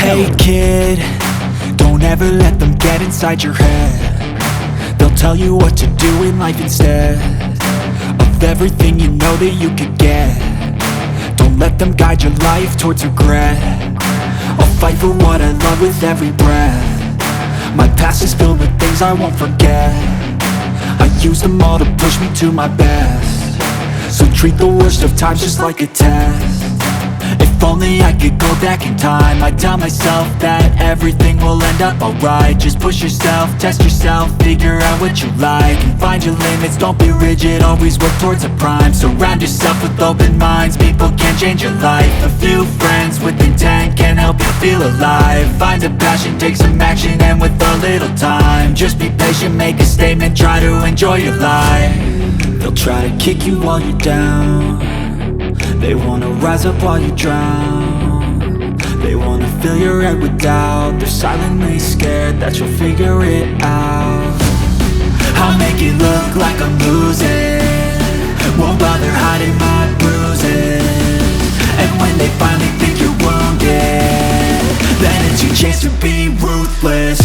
Hey kid, don't ever let them get inside your head. They'll tell you what to do in life instead of everything you know that you could get. Don't let them guide your life towards regret. I'll fight for what I love with every breath. My past is filled with things I won't forget. I use them all to push me to my best. So treat the worst of times just like a test. If only I could go back in time, I'd tell myself that everything will end up alright. Just push yourself, test yourself, figure out what you like, and find your limits, don't be rigid, always work towards a prime. Surround yourself with open minds, people can change your life. A few friends with intent can help you feel alive. Find a passion, take some action, and with a little time, just be patient, make a statement, try to enjoy your life. They'll try to kick you while you're down. They wanna rise up while you drown. They wanna fill your head with doubt. They're silently scared that you'll figure it out. I'll make it look like I'm losing, won't bother hiding my bruises. And when they finally think you're wounded, then it's your chance to be ruthless.